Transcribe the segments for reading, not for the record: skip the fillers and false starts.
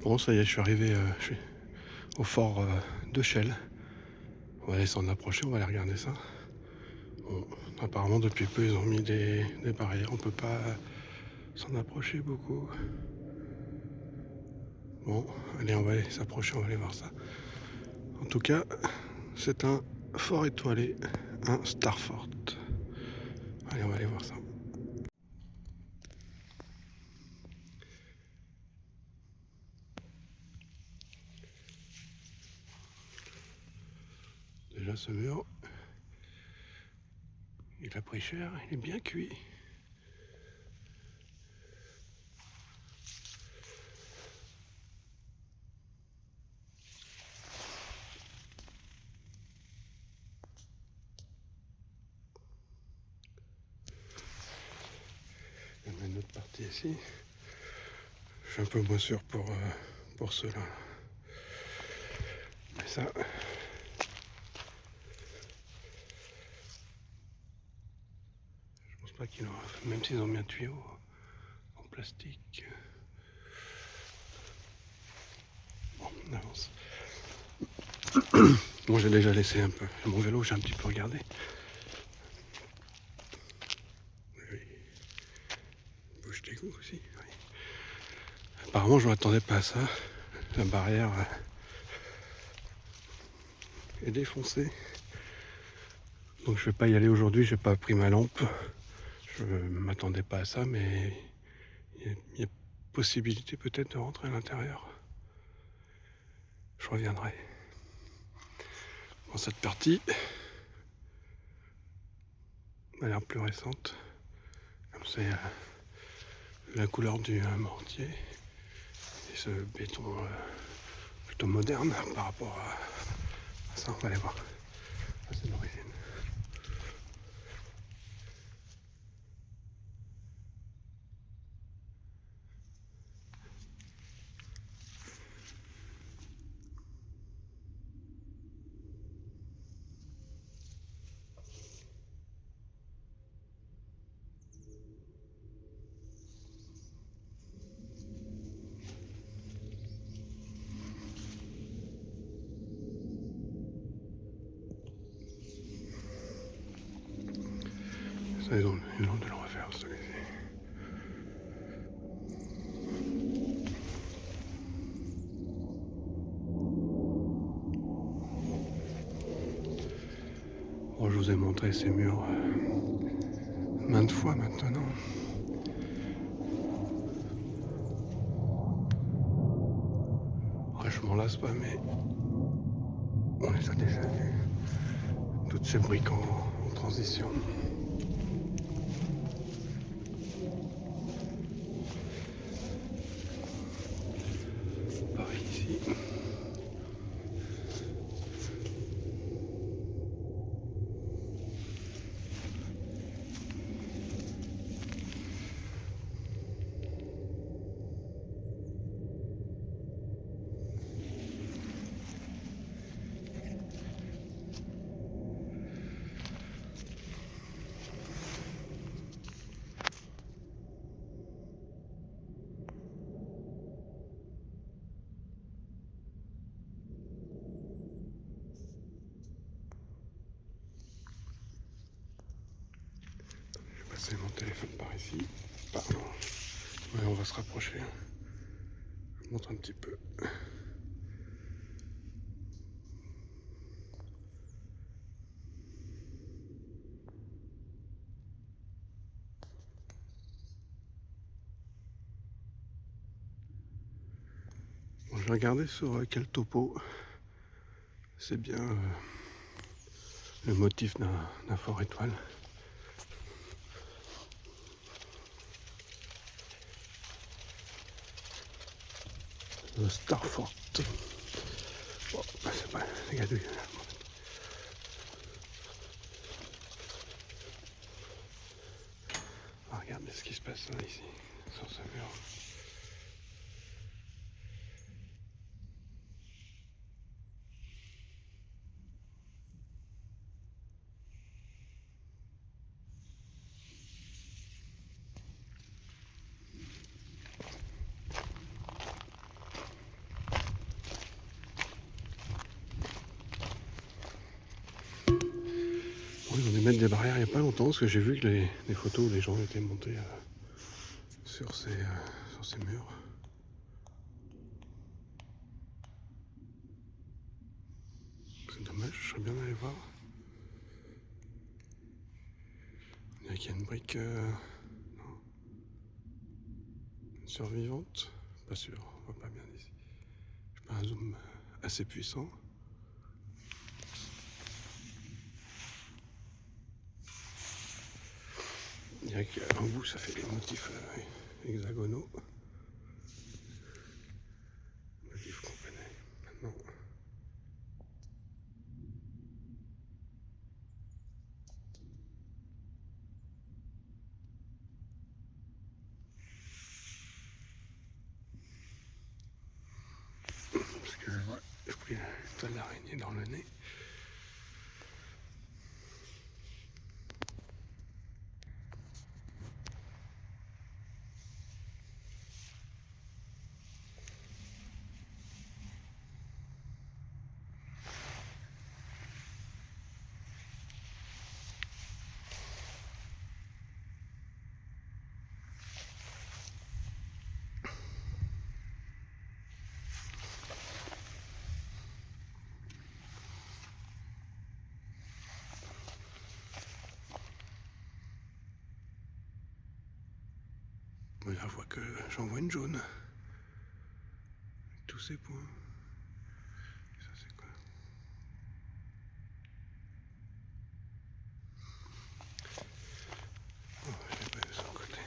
Bon, ça y est, je suis arrivé au fort de Chelles. On va descendre approcher, on va aller regarder ça. Bon, apparemment, depuis peu, ils ont mis des barrières. On peut pas s'en approcher beaucoup. Bon, allez, on va aller s'approcher, on va aller voir ça. En tout cas, c'est un fort étoilé, un Starfort. Allez, on va aller voir ça. Déjà, ce mur, il a pris cher, il est bien cuit. Il y en a une autre partie ici. Je suis un peu moins sûr pour ceux-là. Mais ça, je pense pas qu'ils l'auraient fait, même s'ils ont mis un tuyau en plastique. Bon, on avance. Moi, j'ai déjà laissé un peu. Mon vélo, j'ai un petit peu regardé. Oui. Bouche d'égout aussi. Oui. Apparemment, je m'attendais pas à ça. La barrière est défoncée. Donc, je vais pas y aller aujourd'hui. J'ai pas pris ma lampe. Je m'attendais pas à ça, mais il y a possibilité peut-être de rentrer à l'intérieur. Je reviendrai. Dans cette partie, elle a l'air plus récente. Comme c'est la couleur du mortier et ce béton plutôt moderne par rapport à ça. On va aller voir. Ça, c'est l'origine. Ça, ils ont de le refaire, celui-ci. Bon, je vous ai montré ces murs maintes fois maintenant. Ouais, je m'en lasse pas, mais on les a déjà vus. Toutes ces briques en transition. Pareil ici. Je vais passer mon téléphone par ici. Pardon. Ouais, on va se rapprocher. Je vous montre un petit peu. Bon, je vais regarder sur quel topo. C'est bien le motif d'un fort étoile. Le Starfort. Bon, c'est pas les gars. Regardez ce qui se passe là, ici, sur ce mur. mettre des barrières il n'y a pas longtemps parce que j'ai vu que les photos où les gens étaient montés sur ces murs. C'est dommage, je serais bien allé voir. Il y a qu'il y a une brique non. Une survivante. Pas sûr, on voit pas bien d'ici. J'ai pas un zoom assez puissant. Il y a qu'en bout ça fait des motifs hexagonaux. Motifs qu'on connaît maintenant. Parce que ouais, j'ai pris une toile d'araignée dans le nez. Mais là, je vois que j'en vois une jaune. Tous ces points. Ça, c'est quoi? Oh, je l'ai pas vu sur le côté.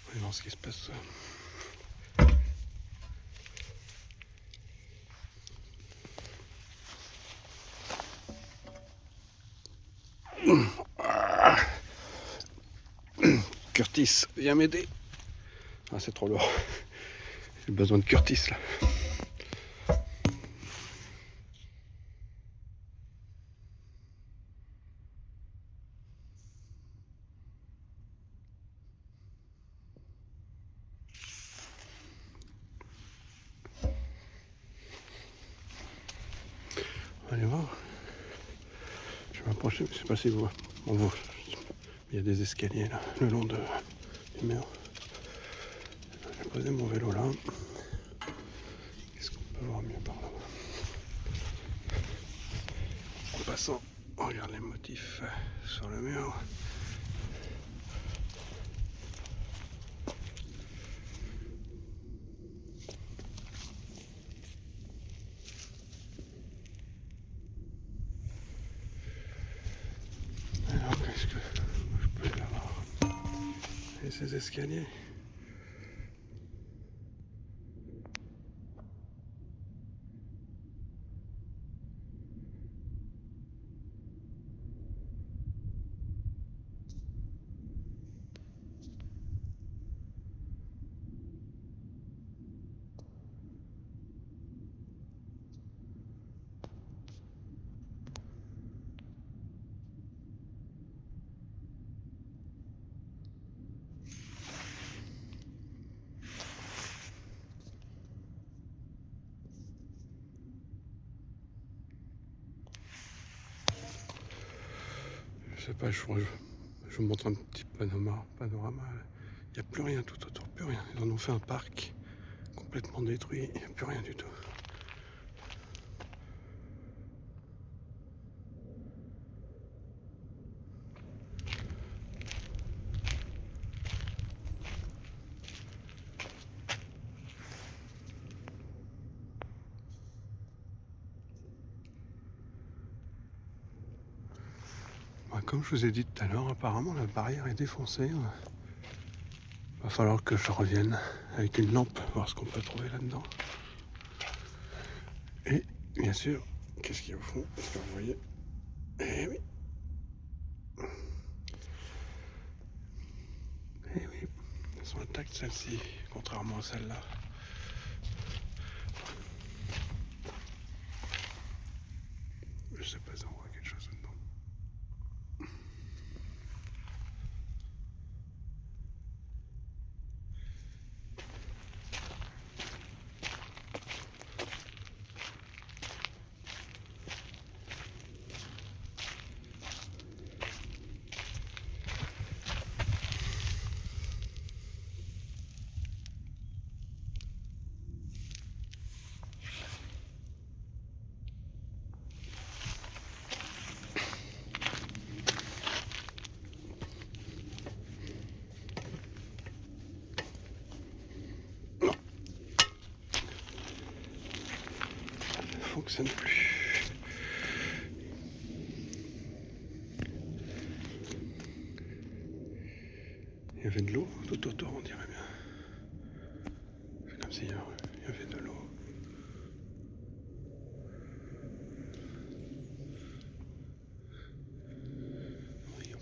On va voir ce qui se passe. Curtis, viens m'aider. Ah, c'est trop lourd. J'ai besoin de Curtis là. Allez voir. Je vais m'approcher, mais je sais pas si vous voyez. On voit. Il y a des escaliers là, le long du mur. J'ai posé mon vélo là. Qu'est-ce qu'on peut voir mieux par là? En passant, on regarde les motifs sur le mur. Alors qu'est-ce que je peux y avoir? Et ces escaliers. Je sais pas, je vous montre un petit panorama. Il n'y a plus rien tout autour, plus rien. Ils en ont fait un parc complètement détruit, il n'y a plus rien du tout. comme je vous ai dit tout à l'heure, apparemment la barrière est défoncée. Va falloir que je revienne avec une lampe, voir ce qu'on peut trouver là-dedans. Et bien sûr, qu'est-ce qu'il y a au fond? Est-ce que vous voyez? Eh oui. Eh oui, elles sont intactes celles-ci, contrairement à celles-là. Je sais pas si on voit quelque chose dedans. Fonctionne plus. Il y avait de l'eau tout autour, on dirait bien. C'est comme s'il y avait de l'eau. Oui, on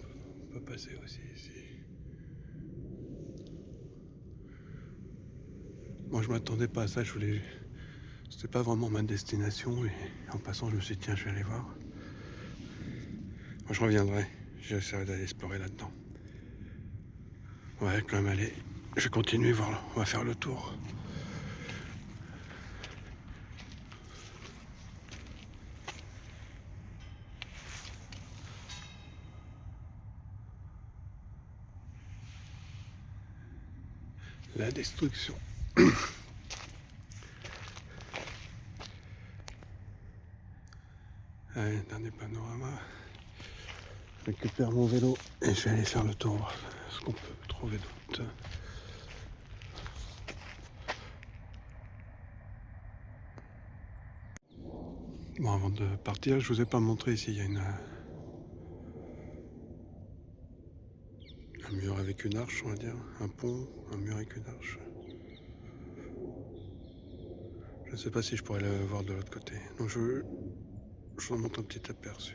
peut passer aussi ici. Moi, je m'attendais pas à ça. C'était pas vraiment ma destination. Et en passant, je me suis dit, tiens, je vais aller voir. Moi, je reviendrai. J'essaierai d'aller explorer là-dedans. Ouais, quand même aller. Je vais continuer voir. On va faire le tour. La destruction. Allez, dernier panorama. Je récupère mon vélo et je vais aller faire le tour, voir ce qu'on peut trouver d'autre. Bon, avant de partir, je vous ai pas montré ici, il y a un mur avec une arche, on va dire, un pont, un mur avec une arche. Je ne sais pas si je pourrais le voir de l'autre côté. Donc je vous en montre un petit aperçu.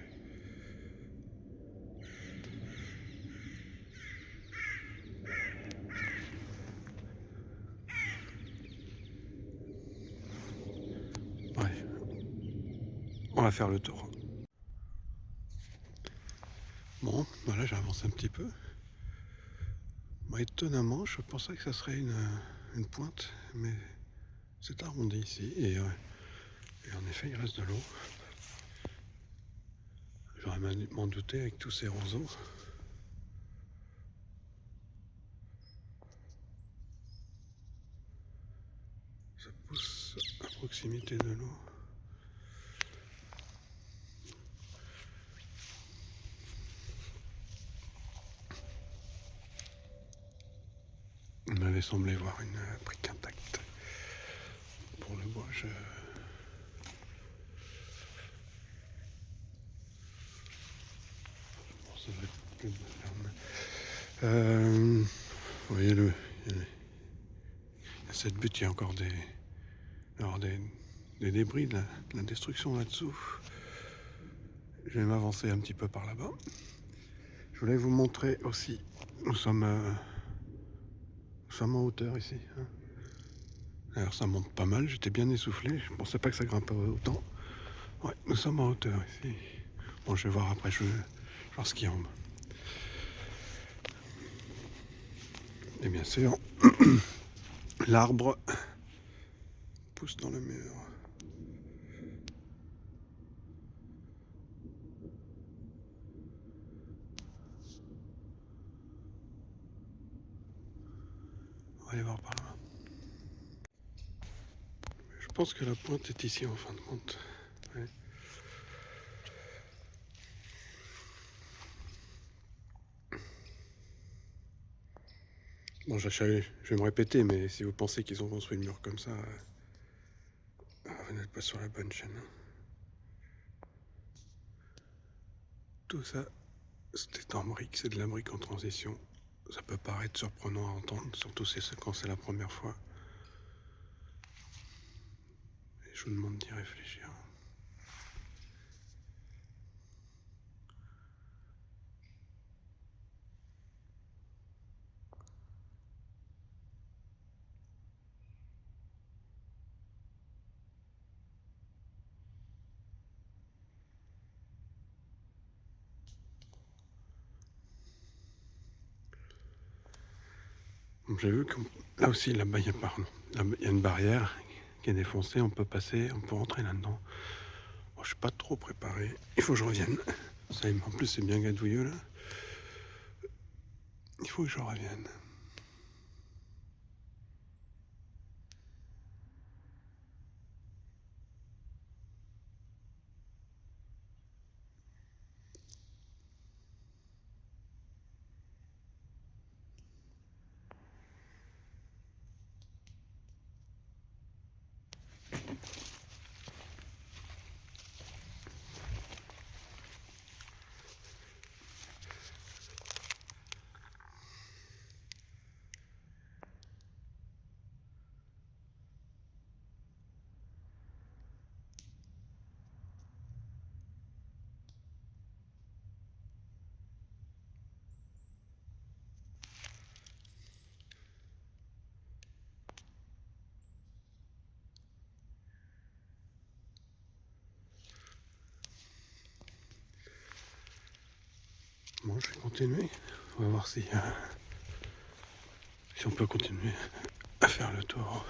Ouais, on va faire le tour. Bon, voilà, j'ai avancé un petit peu. Bon, étonnamment, je pensais que ça serait une pointe, mais c'est arrondi ici. Et en effet, il reste de l'eau. J'aurais m'en douté avec tous ces roseaux. Ça pousse à proximité de l'eau. On m'avait semblé voir une brique intacte. Pour le bois, bon, ça doit être plus de ferme. Vous voyez, il y a cette butte, il y a encore des débris, de la destruction là-dessous. Je vais m'avancer un petit peu par là-bas. Je voulais vous montrer aussi, nous sommes en hauteur ici. Hein. Alors ça monte pas mal, j'étais bien essoufflé, je pensais pas que ça grimpait autant. Ouais, nous sommes en hauteur ici. Bon, je vais voir après, je vais voir ce qu'il y a en bas. Et bien sûr, l'arbre pousse dans le mur. On va aller voir par là. Je pense que la pointe est ici en fin de compte. Ouais. Bon, je vais me répéter, mais si vous pensez qu'ils ont construit le mur comme ça, vous n'êtes pas sur la bonne chaîne. Tout ça, c'était en brique, c'est de la brique en transition. Ça peut paraître surprenant à entendre, surtout quand c'est la première fois. Et je vous demande d'y réfléchir. J'ai vu que là aussi, là-bas, il y a une barrière qui est défoncée, on peut passer, on peut rentrer là-dedans. Bon, je suis pas trop préparé, il faut que je revienne. Ça, en plus, c'est bien gadouilleux là. Il faut que je revienne. Bon, je vais continuer. On va voir si on peut continuer à faire le tour.